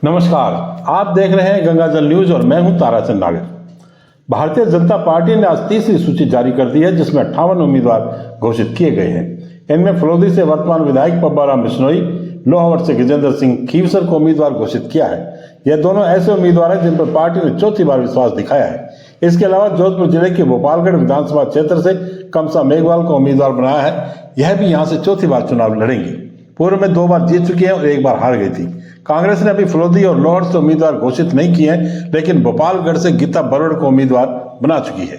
नमस्कार, आप देख रहे हैं गंगाजल न्यूज और मैं हूं ताराचंद नागर। भारतीय जनता पार्टी ने आज तीसरी सूची जारी कर दी है, जिसमें 58 उम्मीदवार घोषित किए गए हैं। इनमें फलोदी से वर्तमान विधायक पब्बाराम बिश्नोई, लोहावट से गजेंद्र सिंह खीवसर को उम्मीदवार घोषित किया है। यह दोनों ऐसे उम्मीदवार हैं जिन पर पार्टी ने चौथी बार विश्वास दिखाया है। इसके अलावा जोधपुर जिले के भोपालगढ़ विधानसभा क्षेत्र से कमसा मेघवाल को उम्मीदवार बनाया है। यह भी यहां से चौथी बार चुनाव लड़ेंगे। पूर्व में 2 बार जीत चुकी है और 1 बार हार गई थी। कांग्रेस ने अभी फलोदी और लोहावट से उम्मीदवार घोषित नहीं किए हैं, लेकिन भोपालगढ़ से गीता बरोड़ को उम्मीदवार बना चुकी है।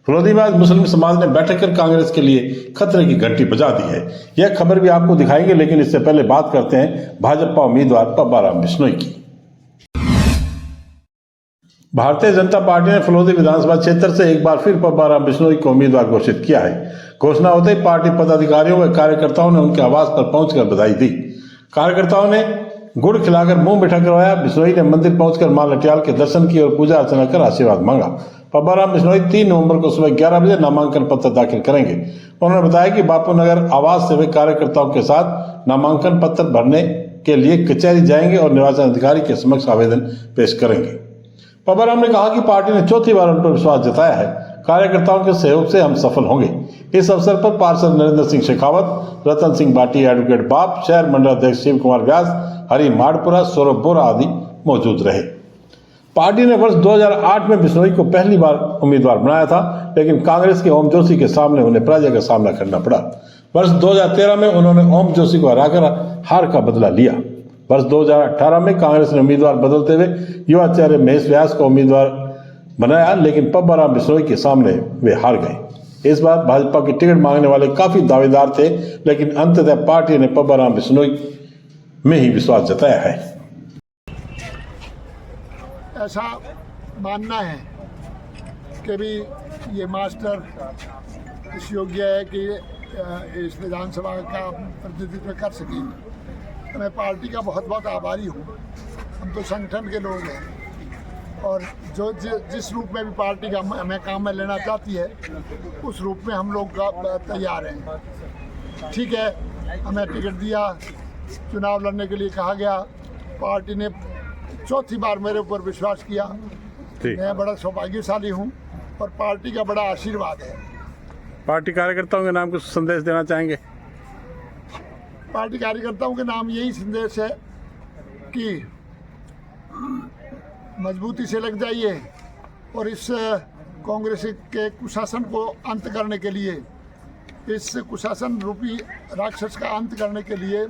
फलोदी में आज मुस्लिम समाज ने बैठक कर कांग्रेस के लिए खतरे की घंटी बजा दी है। यह खबर भी आपको दिखाएंगे, लेकिन इससे पहले बात करते हैं भाजपा उम्मीदवार पब्बाराम बिश्नोई की। भारतीय जनता पार्टी ने फलोदी विधानसभा क्षेत्र से एक बार फिर पब्बाराम बिश्नोई को उम्मीदवार घोषित किया है। घोषणा होते ही पार्टी पदाधिकारियों व कार्यकर्ताओं ने उनके आवास पर पहुंचकर बधाई दी। कार्यकर्ताओं ने गुड़ खिलाकर मुंह मीठा करवाया। बिश्नोई ने मंदिर पहुंचकर मां लटियाल के दर्शन किए और पूजा अर्चना कर आशीर्वाद मांगा। पब्बाराम बिश्नोई 3 नवंबर को सुबह 11 बजे नामांकन पत्र दाखिल करेंगे। उन्होंने बताया कि बापू नगर आवास से वे कार्यकर्ताओं के साथ नामांकन पत्र भरने के लिए कचहरी जाएंगे और निर्वाचन अधिकारी के समक्ष आवेदन पेश करेंगे। पब्बाराम ने कहा कि पार्टी ने चौथी बार उन पर विश्वास जताया है। कार्यकर्ताओं के सहयोग से हम सफल होंगे। इस अवसर पर पार्षद नरेंद्र सिंह शेखावत, रतन सिंह बाटी, एडवोकेट बाप, शहर मंडल अध्यक्ष शिव कुमार व्यास, हरि माड़पुरा, सौरभ बोरा आदि मौजूद रहे। पार्टी ने वर्ष 2008 में बिश्नोई को पहली बार उम्मीदवार बनाया था, लेकिन कांग्रेस के ओम जोशी के सामने उन्हें पराजय का सामना करना पड़ा। वर्ष 2013 में उन्होंने ओम जोशी को हराकर हार का बदला लिया। वर्ष 2018 में कांग्रेस ने उम्मीदवार बदलते हुए युवा चेहरे महेश व्यास को उम्मीदवार बनाया, लेकिन पब्बाराम बिश्नोई के सामने वे हार गए। इस बार भाजपा की टिकट मांगने वाले काफी दावेदार थे, लेकिन अंततः पार्टी ने पब्बाराम बिश्नोई में ही विश्वास जताया है। ऐसा मानना है कि भी ये मास्टर इस योग्य है कि इस विधानसभा का प्रतिनिधित्व कर सके। तो मैं पार्टी का बहुत बहुत आभारी हूँ। हम तो संगठन के लोग हैं और जो जिस रूप में भी पार्टी का हमें काम में लेना चाहती है, उस रूप में हम लोग तैयार हैं। ठीक है, हमें टिकट दिया, चुनाव लड़ने के लिए कहा गया। पार्टी ने चौथी बार मेरे ऊपर विश्वास किया। मैं बड़ा सौभाग्यशाली हूँ और पार्टी का बड़ा आशीर्वाद है। पार्टी कार्यकर्ताओं के नाम कुछ संदेश देना चाहेंगे? पार्टी कार्यकर्ताओं के नाम यही संदेश है कि मजबूती से लग जाइए और इस कांग्रेस के कुशासन को अंत करने के लिए, इस कुशासन रूपी राक्षस का अंत करने के लिए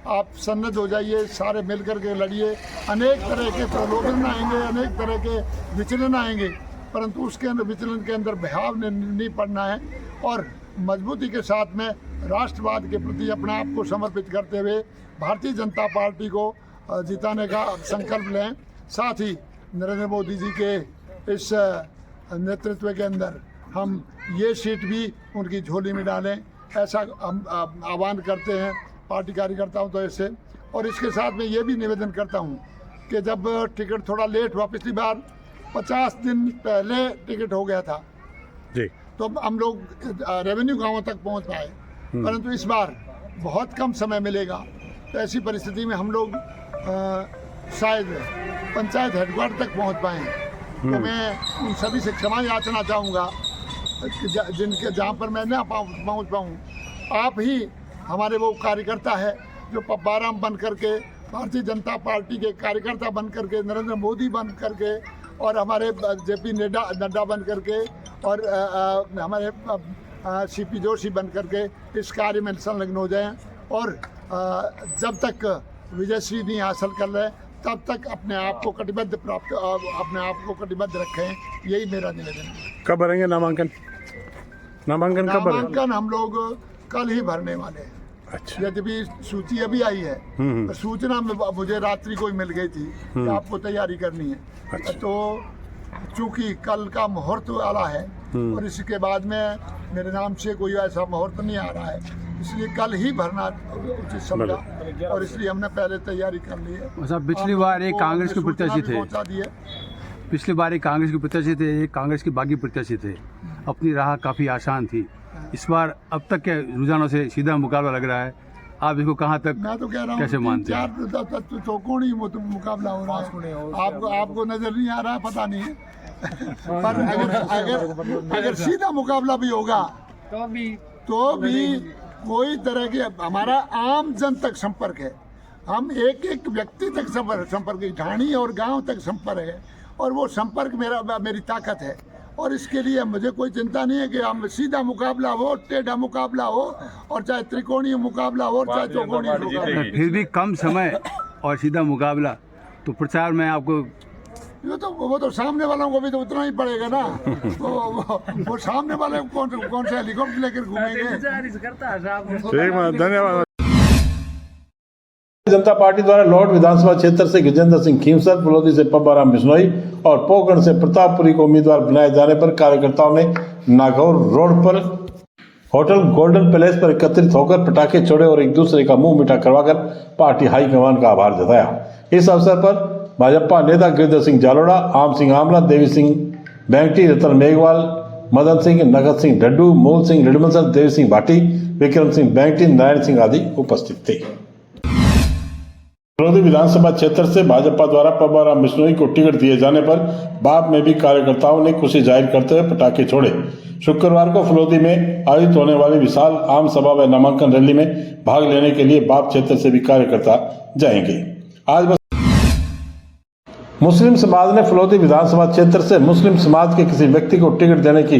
आप सन्नद्ध हो जाइए। सारे मिलकर के लड़िए। अनेक तरह के प्रलोभन आएंगे, अनेक तरह के विचलन आएंगे, परंतु उसके अंदर विचलन के अंदर बहाव नहीं पड़ना है और मजबूती के साथ में राष्ट्रवाद के प्रति अपने आप को समर्पित करते हुए भारतीय जनता पार्टी को जिताने का संकल्प लें। साथ ही नरेंद्र मोदी जी के इस नेतृत्व के अंदर हम ये सीट भी उनकी झोली में डालें, ऐसा हम आह्वान करते हैं पार्टी कार्यकर्ताओं तो ऐसे। और इसके साथ में ये भी निवेदन करता हूँ कि जब टिकट थोड़ा लेट हुआ, पिछली बार 50 दिन पहले टिकट हो गया था जी, तो हम लोग रेवेन्यू गांवों तक पहुंच पाए, परंतु इस बार बहुत कम समय मिलेगा। तो ऐसी परिस्थिति में हम लोग शायद पंचायत हेडक्वार्टर तक पहुंच पाएँ। तो मैं उन सभी से क्षमा याचना चाहूँगा जिनके जहाँ पर मैं ना पहुँच पाऊँ। आप ही हमारे वो कार्यकर्ता है जो पब्बाराम बन करके, भारतीय जनता पार्टी के कार्यकर्ता बन करके, नरेंद्र मोदी बन करके और हमारे जेपी नड्डा बन करके और हमारे सीपी जोशी बन करके इस कार्य में संलग्न हो जाएं और जब तक विजयश्री नहीं हासिल कर रहे तब तक अपने आप को कटिबद्ध रखें। यही मेरा निवेदन है। कब भरेंगे नामांकन? नामांकन हम लोग कल ही भरने वाले हैं। अच्छा। यद्यपि सूची अभी आई है, तो सूचना में मुझे रात्रि को ही मिल गई थी कि आपको तैयारी करनी है। अच्छा। तो चूंकि कल का मुहूर्त वाला है और इसके बाद में मेरे नाम से कोई ऐसा मुहूर्त नहीं आ रहा है, इसलिए कल ही भरना उचित समझा और इसलिए हमने पहले तैयारी कर ली है। पिछली बार एक कांग्रेस के प्रत्याशी थे, एक कांग्रेस के बागी प्रत्याशी थे। अपनी राह काफ़ी आसान थी। इस बार अब तक के रुझानों से सीधा मुकाबला लग रहा है। आप इसको कहाँ तक मैं तो कह रहा हूँ कैसे मानते हैं? चार चौकोनी मुकाबला हो रहा है। आपको नजर नहीं आ रहा, पता नहीं है। पर अगर सीधा मुकाबला भी होगा तो भी कोई तरह के हमारा आम जन तक संपर्क है। हम एक एक व्यक्ति तक संपर्क ढाणी और गांव तक संपर्क है, और वो संपर्क मेरी ताकत है। और इसके लिए मुझे कोई चिंता नहीं है कि हम सीधा मुकाबला हो, टेढ़ा मुकाबला हो, और चाहे त्रिकोणीय मुकाबला हो, चाहे चौकोणीय मुकाबला हो। फिर भी कम समय और सीधा मुकाबला, तो प्रचार में आपको वो तो सामने वालों को भी तो उतना ही पड़ेगा ना। वो सामने वाले कौन से हेलीकॉप्टर लेकर घूमेंगे। ठीक, धन्यवाद। जनता पार्टी द्वारा लौट विधानसभा क्षेत्र से गजेंद्र सिंह खीमसर, फलोदी से पब्बाराम बिश्नोई और पोकरण से प्रतापपुरी को उम्मीदवार बनाए जाने पर कार्यकर्ताओं ने नागौर रोड पर होटल गोल्डन पैलेस पर एकत्रित होकर पटाखे छोड़े और एक दूसरे का मुंह मीठा करवाकर पार्टी हाईकमान का आभार जताया। इस अवसर पर भाजपा नेता गिरिधर सिंह जालोड़ा, आम सिंह आमला, देवी सिंह बैंगटी, रतन मेघवाल, मदन सिंह, नगद सिंह डड्डू, मूल सिंह रिडमसर, देवी सिंह भाटी, विक्रम सिंह बैंगटी, नारायण सिंह आदि उपस्थित थे। फलोदी विधानसभा क्षेत्र से भाजपा द्वारा पब्बाराम बिश्नोई को टिकट दिए जाने पर बाप में भी कार्यकर्ताओं ने खुशी जाहिर करते हुए पटाखे छोड़े। शुक्रवार को फलोदी में आयोजित होने वाली विशाल आम सभा व नामांकन रैली में भाग लेने के लिए बाप क्षेत्र से भी कार्यकर्ता जाएंगे। आज मुस्लिम समाज ने फलोदी विधानसभा क्षेत्र से मुस्लिम समाज के किसी व्यक्ति को टिकट देने की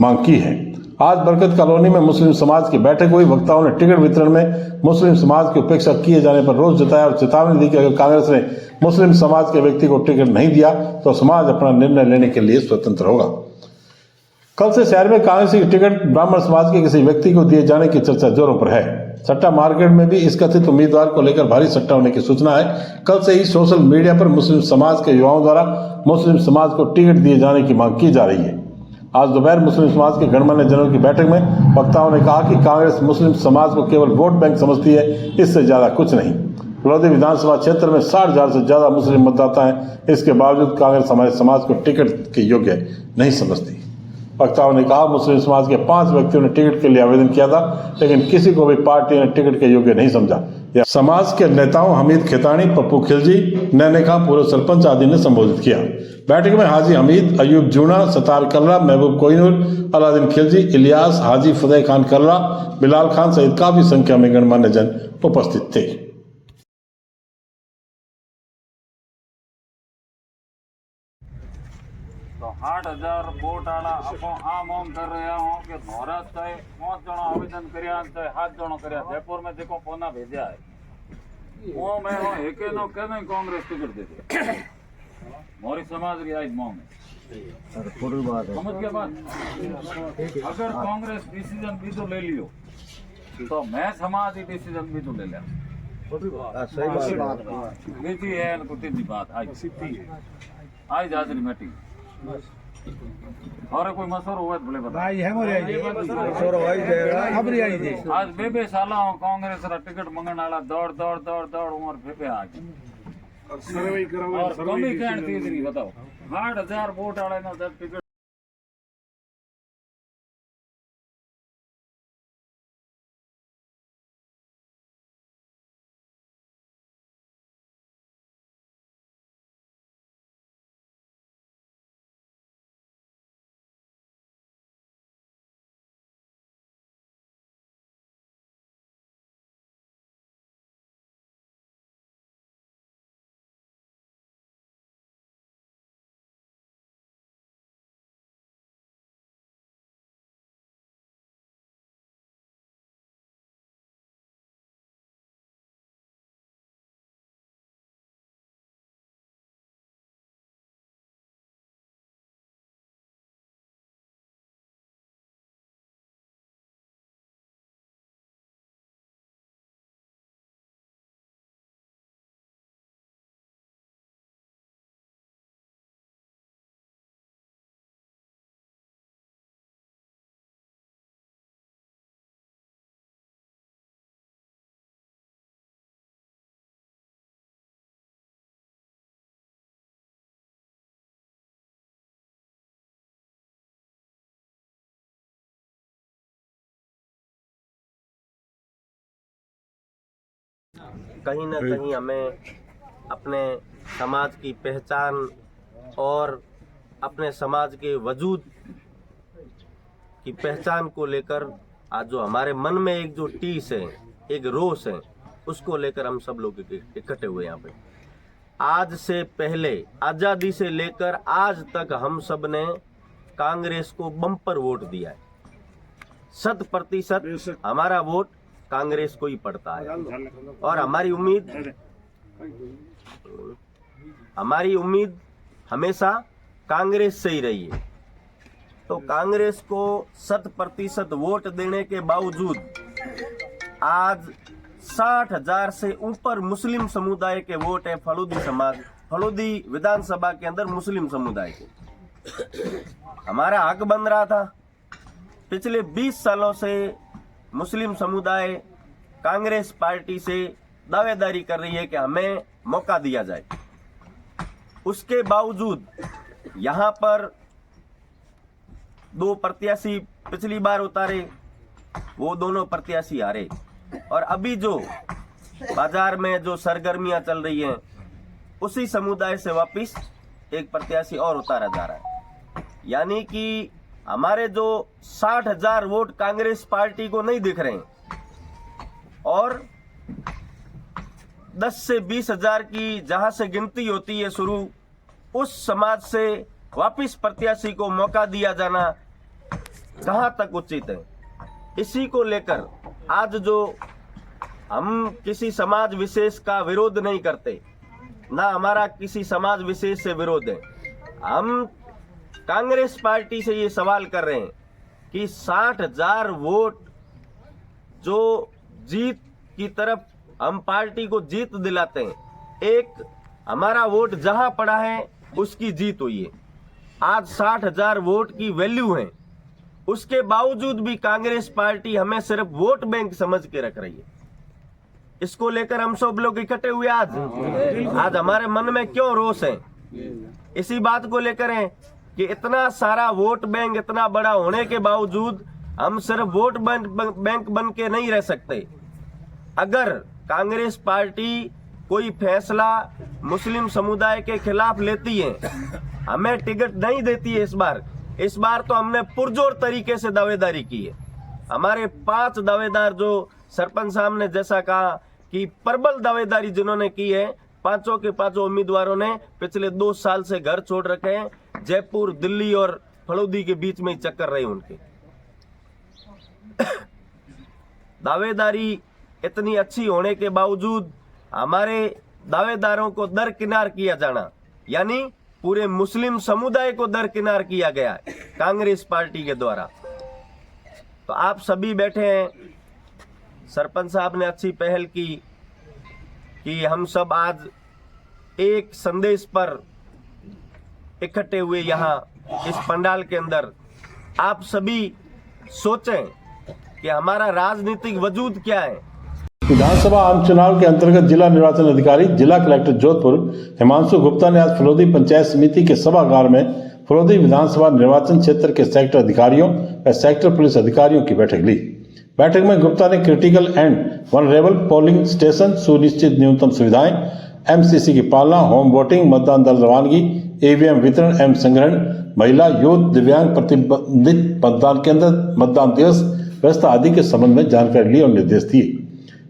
मांग की है। आज बरकत कॉलोनी में मुस्लिम समाज की बैठक हुई। वक्ताओं ने टिकट वितरण में मुस्लिम समाज की उपेक्षा किए जाने पर रोष जताया और चेतावनी दी कि अगर कांग्रेस ने मुस्लिम समाज के व्यक्ति को टिकट नहीं दिया तो समाज अपना निर्णय लेने के लिए स्वतंत्र होगा। कल से शहर में कांग्रेस की टिकट ब्राह्मण समाज के किसी व्यक्ति को दिए जाने की चर्चा जोरों पर है। सट्टा मार्केट में भी इस कथित उम्मीदवार को लेकर भारी सट्टा होने की सूचना है। कल से ही सोशल मीडिया पर मुस्लिम समाज के युवाओं द्वारा मुस्लिम समाज को टिकट दिए जाने की मांग की जा रही है। आज दोपहर मुस्लिम समाज के गणमान्य जनों की बैठक में वक्ताओं ने कहा कि कांग्रेस मुस्लिम समाज को केवल वोट बैंक समझती है, इससे ज्यादा कुछ नहीं। फलोदी विधानसभा क्षेत्र में 60,000 से ज्यादा मुस्लिम मतदाता हैं। इसके बावजूद कांग्रेस हमारे समाज को टिकट के योग्य नहीं समझती। वक्ताओं ने कहा मुस्लिम समाज के 5 व्यक्तियों ने टिकट के लिए आवेदन किया था, लेकिन किसी को भी पार्टी ने टिकट के योग्य नहीं समझा। समाज के नेताओं हमीद खेतानी, पप्पू खिलजी, नैने खां, पूर्व सरपंच आदि ने संबोधित किया। बैठक में हाजी हमीद, अयूब जूना, सतार कल्ला, महबूब कोहिनूर, अलादीन खिलजी, इलियास, हाजी फतेह खान कल्ला, बिलाल खान सहित काफी संख्या में गणमान्य जन उपस्थित थे। तो 8,000 वोट आला आपो आम आम कर रहा हूँ कि महाराज चाहे 5 जणों आवेदन करया चाहे 7 जणों करया। जयपुर में देखो पोना भेजा है वो मैं हो एके नो कहने कांग्रेस टिकट दे दे मोरी समाज की आज मांग है। पूरी बात है, समझ गया बात। अगर कांग्रेस डिसीजन भी तो ले लियो तो मैं समाज ही डिसीजन भी तो ले लिया। सही बात नीति है कुछ बात आज हाजिरी मीटिंग और कोई मसौर हुआ तो बोले भाई है मोरे आज बेबे साला हो कांग्रेस रा टिकट मंगन वाला दौड़ दौड़ दौड़ दौड़ उमर बेबे आ गई और कमी कहन तीसरी बताओ 8,000 वोट वाले ना टिकट कहीं ना कहीं हमें अपने समाज की पहचान और अपने समाज के वजूद की पहचान को लेकर आज जो हमारे मन में एक जो टीस है, एक रोष है, उसको लेकर हम सब लोग इकट्ठे हुए यहाँ पे। आज से पहले आज़ादी से लेकर आज तक हम सब ने कांग्रेस को बम्पर वोट दिया है। 100% हमारा वोट कांग्रेस को ही पड़ता है और हमारी उम्मीद हमेशा कांग्रेस से ही रही है। तो कांग्रेस को 100% वोट देने के बावजूद आज 60,000 से ऊपर मुस्लिम समुदाय के वोट है। फलोदी विधानसभा के अंदर मुस्लिम समुदाय के हमारा हक बन रहा था। पिछले 20 सालों से मुस्लिम समुदाय कांग्रेस पार्टी से दावेदारी कर रही है कि हमें मौका दिया जाए। उसके बावजूद यहाँ पर 2 प्रत्याशी पिछली बार उतारे, वो दोनों प्रत्याशी हारे और अभी जो बाजार में जो सरगर्मियां चल रही हैं उसी समुदाय से वापस एक प्रत्याशी और उतारा जा रहा है। यानी कि हमारे जो 60,000 वोट कांग्रेस पार्टी को नहीं दिख रहे हैं और 10 से 20,000 की जहां से गिनती होती है शुरू, उस समाज से वापिस प्रत्याशी को मौका दिया जाना कहां तक उचित है। इसी को लेकर आज जो हम किसी समाज विशेष का विरोध नहीं करते, ना हमारा किसी समाज विशेष से विरोध है, हम कांग्रेस पार्टी से ये सवाल कर रहे हैं कि 60,000 वोट जो जीत की तरफ हम पार्टी को जीत दिलाते हैं, एक हमारा वोट जहां पड़ा है उसकी जीत हुई है। आज 60,000 वोट की वैल्यू है, उसके बावजूद भी कांग्रेस पार्टी हमें सिर्फ वोट बैंक समझ के रख रही है। इसको लेकर हम सब लोग इकट्ठे हुए आज हमारे मन में क्यों रोष है, इसी बात को लेकर है कि इतना सारा वोट बैंक इतना बड़ा होने के बावजूद हम सिर्फ वोट बैंक बन के नहीं रह सकते। अगर कांग्रेस पार्टी कोई फैसला मुस्लिम समुदाय के खिलाफ लेती है, हमें टिकट नहीं देती है इस बार तो हमने पुरजोर तरीके से दावेदारी की है। हमारे 5 दावेदार जो सरपंच साहब ने जैसा कहा कि प्रबल दावेदारी जिन्होंने की है, 5 के 5 उम्मीदवारों ने पिछले 2 साल से घर छोड़ रखे हैं। जयपुर, दिल्ली और फलोदी के बीच में ही चक्कर रहे उनके। दावेदारी इतनी अच्छी होने के बावजूद हमारे दावेदारों को दरकिनार किया जाना, यानी पूरे मुस्लिम समुदाय को दरकिनार किया गया है कांग्रेस पार्टी के द्वारा। तो आप सभी बैठे हैं, सरपंच साहब ने अच्छी पहल की कि हम सब आज एक संदेश पर इकट्ठे हुए यहाँ इस पंडाल के अंदर। आप सभी सोचें कि हमारा राजनीतिक वजूद क्या है। विधानसभा आम चुनाव के अंतर्गत जिला निर्वाचन अधिकारी जिला कलेक्टर जोधपुर हिमांशु गुप्ता ने आज फलोदी पंचायत समिति के सभागार में फलोदी विधानसभा निर्वाचन क्षेत्र के सेक्टर अधिकारियों व सेक्टर पुलिस अधिकारियों की बैठक ली। बैठक में गुप्ता ने critical and vulnerable polling station, सुनिश्चित न्यूनतम सुविधाएं, एमसीसी की पालना, होम वोटिंग, मतदान दल रवानगी, ईवीएम वितरण एवं संग्रहण, महिला, यूथ, दिव्यांग, प्रतिबंधित मतदान केंद्र, मतदान दिवस व्यवस्था आदि के संबंध में जानकारी ली और निर्देश दिए।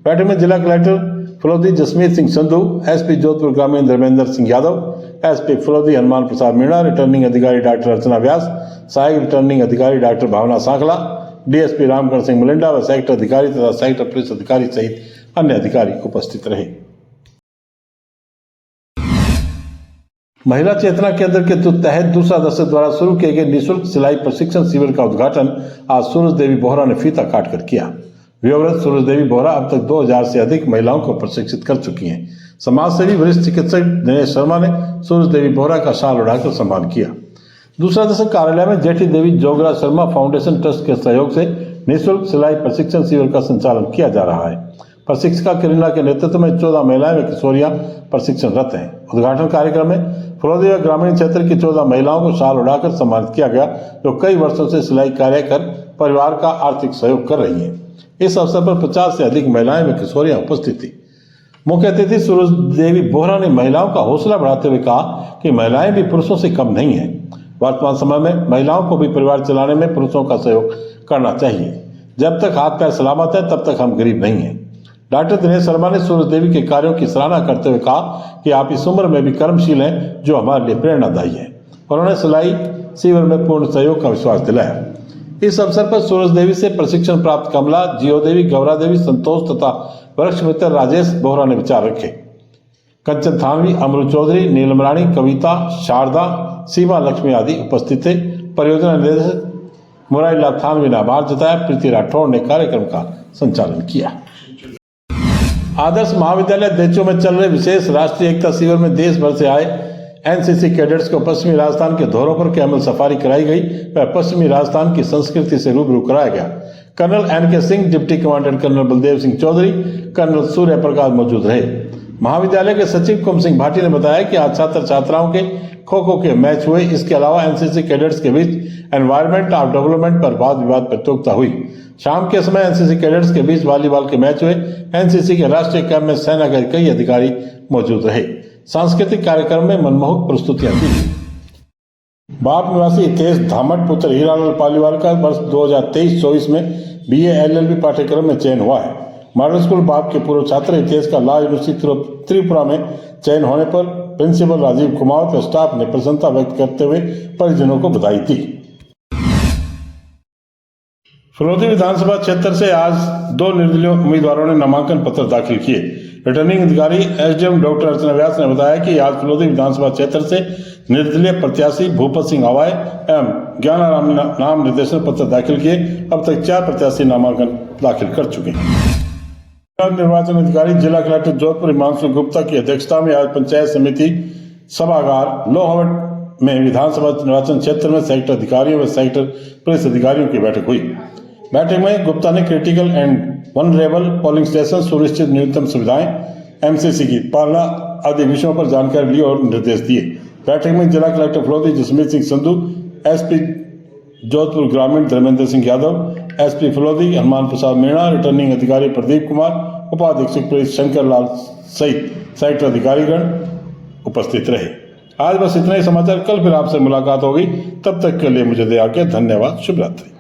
बैठक में जिला कलेक्टर फलोदी जसमीत सिंह संधू, एसपी जोधपुर ग्रामीण धर्मेंद्र सिंह यादव, एसपी फलोदी हनुमान प्रसाद मीणा, रिटर्निंग अधिकारी डॉक्टर अर्चना व्यास, सहायक रिटर्निंग अधिकारी डॉक्टर भावना सांखला, डीएसपी रामकरण सिंह मलिंडा व सेक्टर अधिकारी तथा सेक्टर पुलिस अधिकारी सहित अन्य अधिकारी उपस्थित रहे। महिला चेतना केंद्र के तहत दूसरा दशक द्वारा शुरू किए गए निःशुल्क सिलाई प्रशिक्षण शिविर का उद्घाटन आज सूरज देवी बोहरा ने फीता काटकर किया। वियोवृत सूरज देवी बोहरा अब तक 2000 से अधिक महिलाओं को प्रशिक्षित कर चुकी हैं। समाज सेवी वरिष्ठ चिकित्सक दिनेश शर्मा ने सूरज देवी बोहरा का शाल उड़ाकर सम्मान किया। दूसरा दशक कार्यालय में जेठी देवी जोगरा शर्मा फाउंडेशन ट्रस्ट के सहयोग से निःशुल्क सिलाई प्रशिक्षण शिविर का संचालन किया जा रहा है। प्रशिक्षिका किरणा के नेतृत्व में 14 महिलाएं व किशोरियां प्रशिक्षणरत हैं। उद्घाटन कार्यक्रम में फलोदी व ग्रामीण क्षेत्र की 14 महिलाओं को शाल उड़ाकर सम्मानित किया गया, जो कई वर्षों से सिलाई कार्य कर परिवार का आर्थिक सहयोग कर रही हैं। इस अवसर पर 50 से अधिक महिलाएं व किशोरियां उपस्थित थी। मुख्य अतिथि सूरज देवी बोहरा ने महिलाओं का हौसला बढ़ाते हुए कहा कि महिलाएं भी पुरुषों से कम नहीं हैं। वर्तमान समय में महिलाओं को भी परिवार चलाने में पुरुषों का सहयोग करना चाहिए। जब तक हाथ पैर सलामत है तब तक हम गरीब नहीं हैं। डॉक्टर दिनेश शर्मा ने सूरज देवी के कार्यों की सराहना करते हुए कहा कि आप इस उम्र में भी कर्मशील हैं, जो हमारे लिए प्रेरणादायी है। उन्होंने सिलाई शिविर में पूर्ण सहयोग का विश्वास दिलाया। इस अवसर पर सूरज देवी से प्रशिक्षण प्राप्त कमला, जियो देवी, गौरा देवी, संतोष तथा वरिष्ठ मित्र राजेश बोहरा ने विचार रखे। कंचन थानवी, अमरू चौधरी, नीलम रानी, कविता, शारदा, सीमा लक्ष्मी आदि उपस्थित थे। परियोजना निदेशक मुरारी लाल थानवी ने आभार जताया। प्रीति राठौड़ ने कार्यक्रम का संचालन किया। आदर्श महाविद्यालय देचो में चल रहे विशेष राष्ट्रीय एकता शिविर में देश भर से आए एनसीसी कैडेट्स को पश्चिमी राजस्थान के धोरों पर कैमल सफारी कराई गई व पश्चिमी राजस्थान की संस्कृति से रूबरू कराया गया। Colonel NK Singh, deputy commandant colonel Baldev Singh Chaudhary, colonel Surya Prakash मौजूद रहे। महाविद्यालय के सचिव कुम सिंह भाटी ने बताया कि आज छात्र छात्राओं के खो खो के मैच हुए। इसके अलावा एनसीसी कैडेट्स के बीच एनवायरमेंट और डेवलपमेंट पर वाद विवाद प्रतियोगिता हुई। शाम के समय एनसीसी कैडेट्स के बीच वॉलीबॉल के मैच हुए। एनसीसी के राष्ट्रीय कैंप में सेना के कई अधिकारी मौजूद रहे। सांस्कृतिक कार्यक्रम में मनमोहक प्रस्तुतियां दी। बाप निवासी हितेश धामट पुत्र हीरालाल पालीवाल का वर्ष 2023-24 में बीए एलएलबी पाठ्यक्रम में चयन हुआ है। मॉडल स्कूल बाप के पूर्व छात्र हितेश का लॉ यूनिवर्सिटी त्रिपुरा में चयन होने पर प्रिंसिपल राजीव कुमार व स्टाफ ने प्रसन्नता व्यक्त करते हुए परिजनों को बधाई दी। फलोदी विधानसभा क्षेत्र से आज 2 निर्दलीय उम्मीदवारों ने नामांकन पत्र दाखिल किए। रिटर्निंग अधिकारी एसडीएम डॉक्टर अर्चना व्यास ने बताया कि आज फलोदी विधानसभा क्षेत्र से निर्दलीय प्रत्याशी भूपत सिंह हवाई एवं ज्ञानाराम ने नाम निर्देशन पत्र दाखिल किए। अब तक 4 प्रत्याशी नामांकन दाखिल कर चुके हैं। निर्वाचन अधिकारी जिला कलेक्टर जोधपुर हिमांशु गुप्ता की अध्यक्षता में आज पंचायत समिति सभागार लोहावट में विधानसभा निर्वाचन क्षेत्र में सेक्टर अधिकारियों व सेक्टर पुलिस अधिकारियों की बैठक हुई। बैठक में गुप्ता ने critical and vulnerable polling station, सुनिश्चित न्यूनतम सुविधाएं, एमसीसी की पालना आदि विषयों पर जानकारी ली और निर्देश दिए। बैठक में जिला कलेक्टर फलोदी जसमीत सिंह संधू, एसपी जोधपुर ग्रामीण धर्मेंद्र सिंह यादव, एसपी फलोदी हनुमान प्रसाद मीणा, रिटर्निंग अधिकारी प्रदीप कुमार, उपाधीक्षक पुलिस शंकर लाल सहित सेक्टर अधिकारीगण उपस्थित रहे। आज बस इतना ही समाचार। कल फिर आपसे मुलाकात होगी। तब तक के लिए मुझे दे आज्ञा। धन्यवाद। शुभ रात्रि।